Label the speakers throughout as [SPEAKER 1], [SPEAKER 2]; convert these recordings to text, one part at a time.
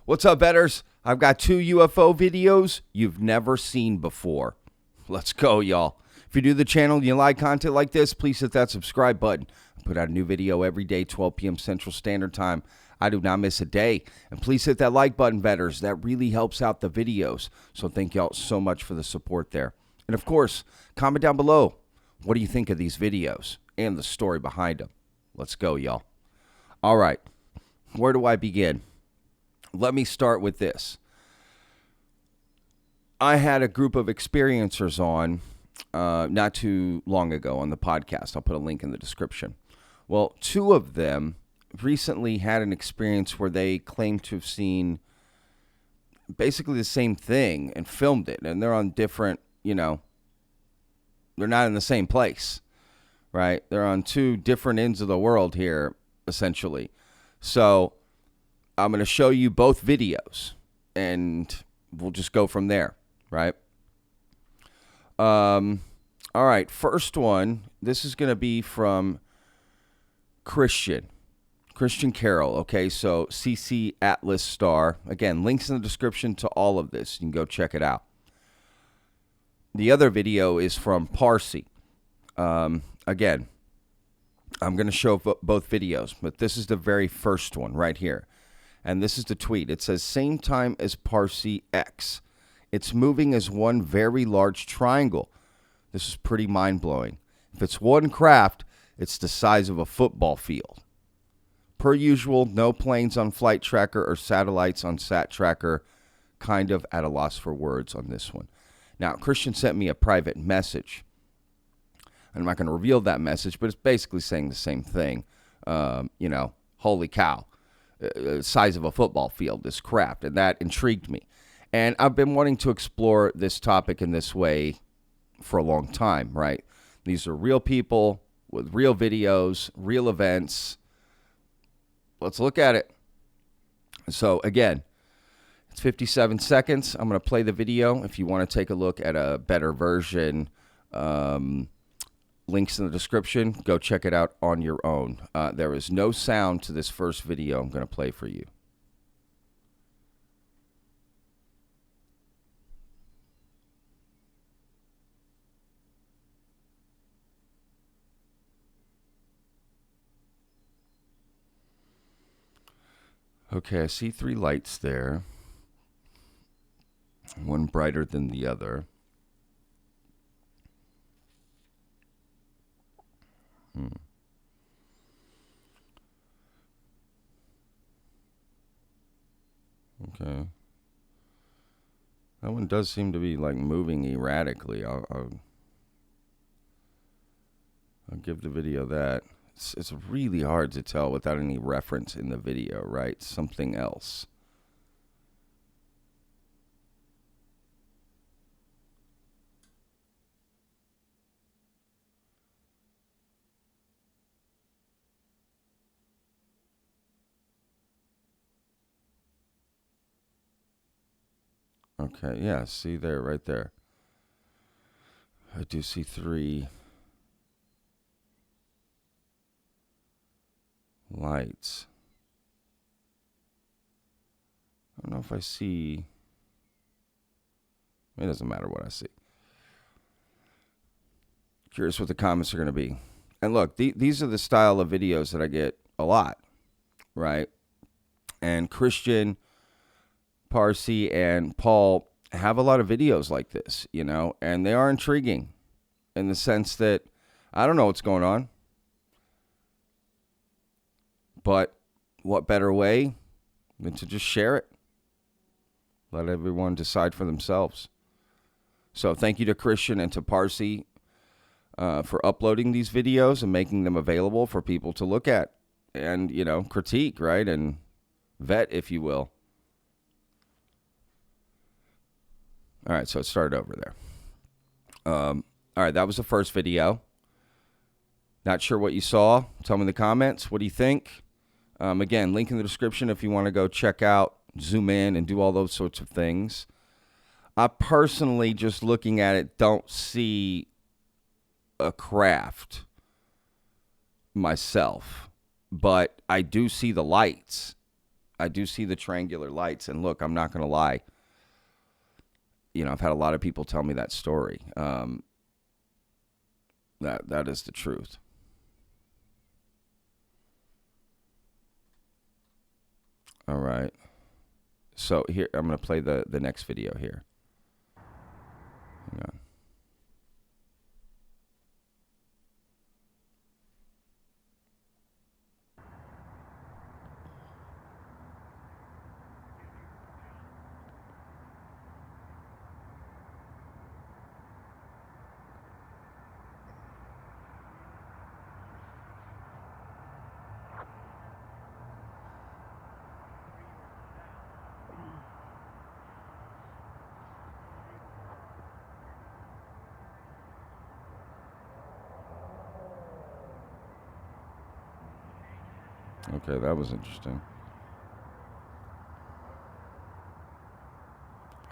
[SPEAKER 1] What's up, betters? I've got 2 UFO videos you've never seen before. Let's go, y'all. If you're new to the channel and you like content like this, please hit that subscribe button. I put out a new video every day, 12 p.m. Central Standard Time. I do not miss a day. And please hit that like button, betters. That really helps out the videos. So thank y'all so much for the support there. And of course, comment down below. What do you think of these videos and the story behind them? Let's go, y'all. All right. Where do I begin? Let me start with this. I had a group of experiencers on not too long ago on the podcast. I'll put a link in the description. Well, 2 of them recently had an experience where they claimed to have seen basically the same thing and filmed it. And they're on different, they're not in the same place, right? They're on 2 different ends of the world here, essentially. So I'm going to show you both videos, and we'll just go from there, right? All right, first one, this is going to be from Christian Carroll, okay? So CC Atlas Star. Again, links in the description to all of this. You can go check it out. The other video is from Parsi. Again, I'm going to show both videos, but this is the very first one right here. And this is the tweet. It says, same time as Parsi X. It's moving as one very large triangle. This is pretty mind-blowing. If it's one craft, it's the size of a football field. Per usual, no planes on Flight Tracker or satellites on Sat Tracker. Kind of at a loss for words on this one. Now, Christian sent me a private message. I'm not going to reveal that message, but it's basically saying the same thing. Holy cow. Size of a football field, this craft, and that intrigued me. And I've been wanting to explore this topic in this way for a long time, right? These are real people with real videos, real events. Let's look at it. So again, it's 57 seconds. I'm going to play the video. If you want to take a look at a better version, links in the description. Go check it out on your own. There is no sound to this first video I'm going to play for you. Okay, I see 3 lights there. One brighter than the other. Okay. That one does seem to be like moving erratically. I'll give the video that. It's really hard to tell without any reference in the video, right? Something else. Okay, yeah, see there, right there. I do see 3 lights. I don't know if I see. It doesn't matter what I see. Curious what the comments are going to be. And look, these are the style of videos that I get a lot, right? And Christian, Parsi, and Paul have a lot of videos like this, and they are intriguing in the sense that I don't know what's going on. But what better way than to just share it? Let everyone decide for themselves. So thank you to Christian and to Parsi for uploading these videos and making them available for people to look at and, critique, right? And vet, if you will. All right, so it started over there. All right, that was the first video. Not sure what you saw. Tell me in the comments. What do you think? Again, link in the description if you want to go check out, zoom in, and do all those sorts of things. I personally, just looking at it, don't see a craft myself, but I do see the lights. I do see the triangular lights. And look, I'm not going to lie. I've had a lot of people tell me that story. That is the truth. All right. So here, I'm going to play the next video here. Hang on. Okay, that was interesting.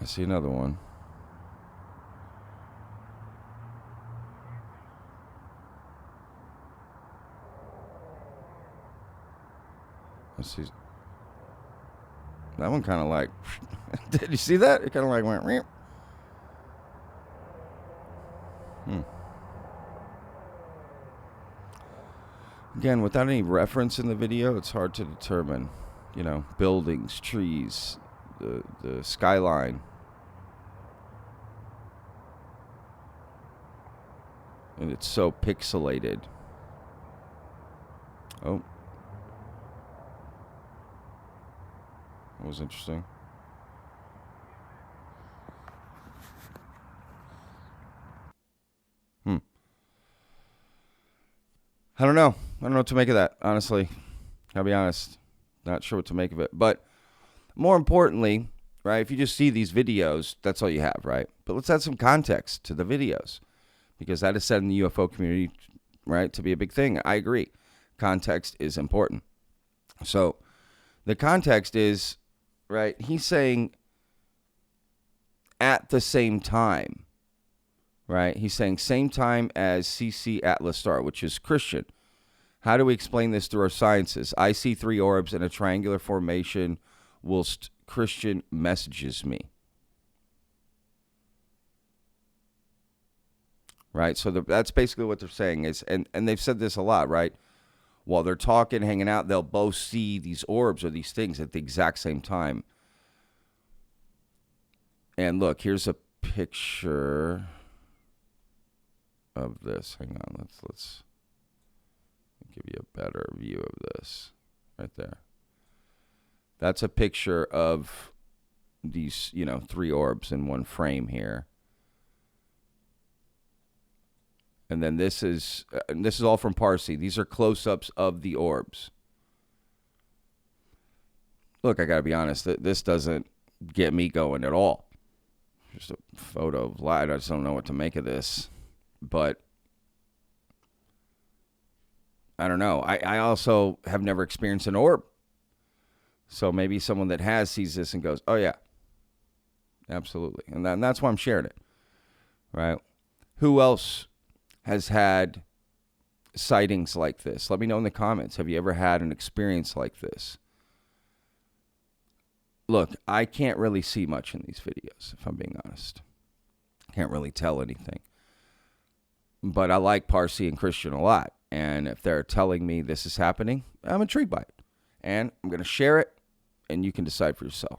[SPEAKER 1] I see another one. I see. That one kind of like. Did you see that? It kind of like went. Again, without any reference in the video, it's hard to determine. Buildings, trees, the skyline. And it's so pixelated. Oh. That was interesting. I don't know. I don't know what to make of that, honestly. I'll be honest. Not sure what to make of it. But more importantly, right, if you just see these videos, that's all you have, right? But let's add some context to the videos, because that is said in the UFO community, right, to be a big thing. I agree. Context is important. So the context is, right, he's saying at the same time, right? He's saying same time as CC Atlas star, which is Christian. How do we explain this through our sciences? I see 3 orbs in a triangular formation whilst Christian messages me. Right? So that's basically what they're saying is, and they've said this a lot, right? While they're talking, hanging out, they'll both see these orbs or these things at the exact same time. And look, here's a picture of this. Hang on, let's give you a better view of this right there. That's a picture of these, 3 orbs in one frame here. And then this is all from Parsi. These are close-ups of the orbs. Look, I got to be honest. This doesn't get me going at all. Just a photo of light. I just don't know what to make of this. But I don't know. I also have never experienced an orb. So maybe someone that has sees this and goes, oh, yeah, absolutely. And that's why I'm sharing it, right? Who else has had sightings like this? Let me know in the comments. Have you ever had an experience like this? Look, I can't really see much in these videos, if I'm being honest. Can't really tell anything. But I like Parsi and Christian a lot. And if they're telling me this is happening, I'm intrigued by it. And I'm going to share it, and you can decide for yourself.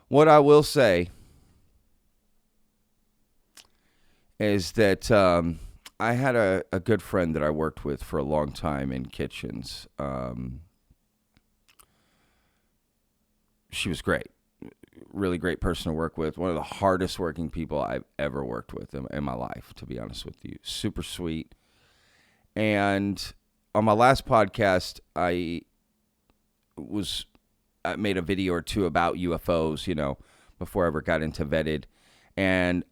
[SPEAKER 1] What I will say is that I had a good friend that I worked with for a long time in kitchens. She was great. Really great person to work with. One of the hardest working people I've ever worked with in my life, to be honest with you. Super sweet. And on my last podcast, I made a video or two about UFOs, before I ever got into Vetted. And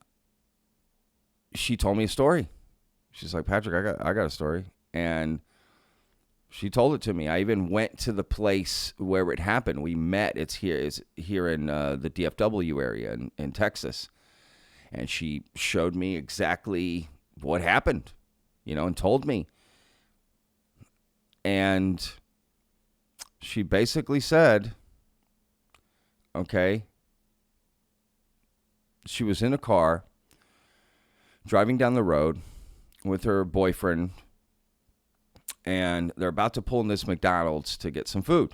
[SPEAKER 1] she told me a story. She's like, Patrick, I got a story. And she told it to me. I even went to the place where it happened. We met. It's here in the DFW area in Texas. And she showed me exactly what happened, and told me. And she basically said, okay, she was in a car driving down the road with her boyfriend, and they're about to pull in this McDonald's to get some food,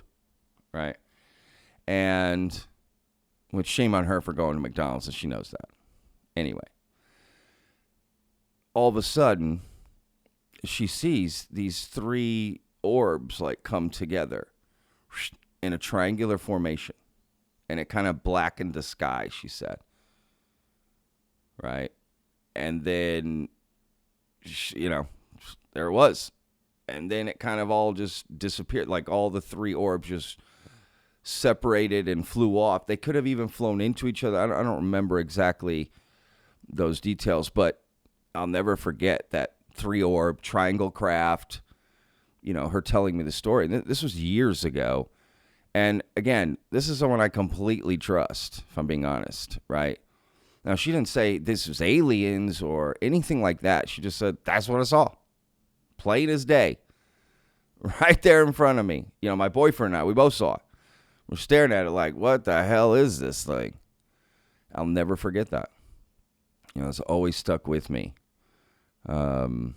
[SPEAKER 1] right? And which shame on her for going to McDonald's, and she knows that. Anyway, all of a sudden, she sees these three orbs like come together in a triangular formation, and it kind of blackened the sky, she said. Right? And then, there it was. And then it kind of all just disappeared. Like all the three orbs just separated and flew off. They could have even flown into each other. I don't remember exactly those details, but I'll never forget that three orb triangle craft, her telling me the story. This was years ago. And again, this is someone I completely trust, if I'm being honest, right? Now, she didn't say this was aliens or anything like that. She just said, that's what I saw. Plain as day. Right there in front of me. My boyfriend and I, we both saw it. We're staring at it like, what the hell is this thing? I'll never forget that. It's always stuck with me. And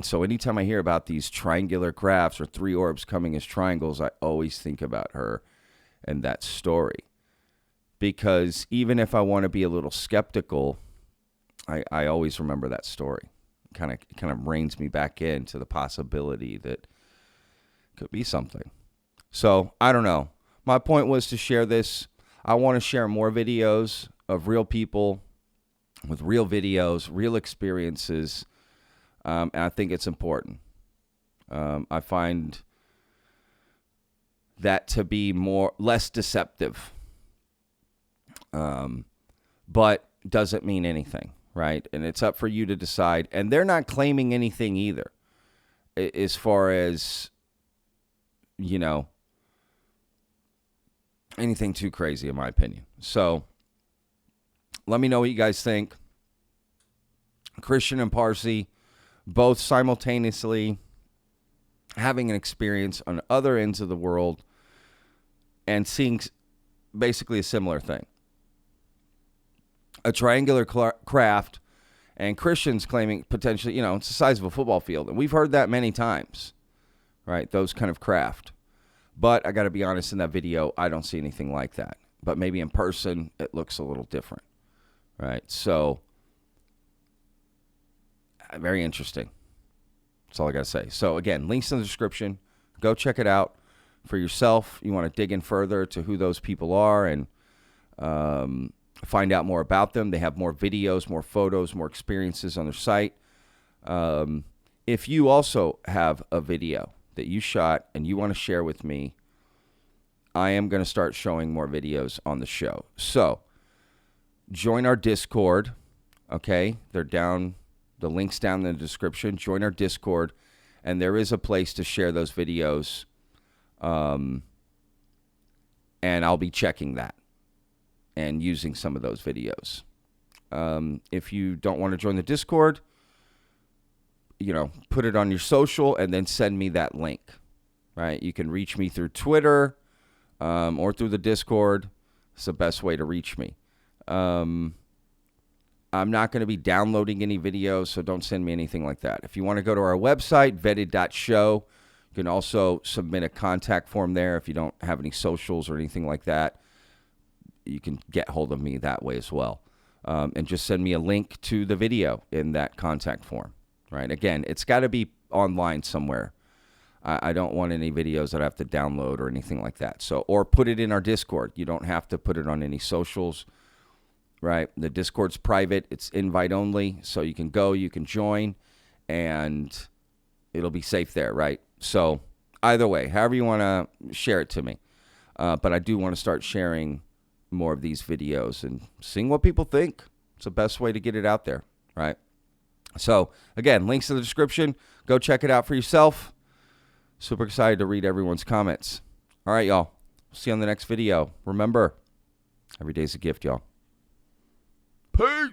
[SPEAKER 1] so anytime I hear about these triangular crafts or three orbs coming as triangles, I always think about her and that story. Because even if I want to be a little skeptical, I always remember that story. Kind of reins me back into the possibility that it could be something. So, I don't know. My point was to share this. I want to share more videos of real people with real videos, real experiences, and I think it's important. I find that to be less deceptive. But doesn't mean anything, right? And it's up for you to decide. And they're not claiming anything either, as far as, anything too crazy, in my opinion. So let me know what you guys think. Christian and Parsi, both simultaneously having an experience on other ends of the world and seeing basically a similar thing. A triangular craft, and Christians claiming potentially, it's the size of a football field. And we've heard that many times, right? Those kind of craft. But I got to be honest, in that video, I don't see anything like that. But maybe in person, it looks a little different, right? So, very interesting. That's all I got to say. So, again, links in the description. Go check it out for yourself. You want to dig in further to who those people are and find out more about them. They have more videos, more photos, more experiences on their site. If you also have a video that you shot and you want to share with me, I am going to start showing more videos on the show. So join our Discord. Okay. They're down. The link's down in the description. Join our Discord, and there is a place to share those videos. And I'll be checking that and using some of those videos. If you don't want to join the Discord, put it on your social and then send me that link, right? You can reach me through Twitter or through the Discord. It's the best way to reach me. I'm not going to be downloading any videos, so don't send me anything like that. If you want to go to our website, vetted.show, you can also submit a contact form there. If you don't have any socials or anything like that, you can get hold of me that way as well. And just send me a link to the video in that contact form, right? Again, it's got to be online somewhere. I don't want any videos that I have to download or anything like that. So, or put it in our Discord. You don't have to put it on any socials, right? The Discord's private. It's invite only. So you can go, you can join, and it'll be safe there, right? So either way, however you want to share it to me. But I do want to start sharing more of these videos and seeing what people think. It's the best way to get it out there, right? So again, links in the description. Go check it out for yourself. Super excited to read everyone's comments. All right, y'all. See you on the next video. Remember, every day's a gift, y'all. Peace.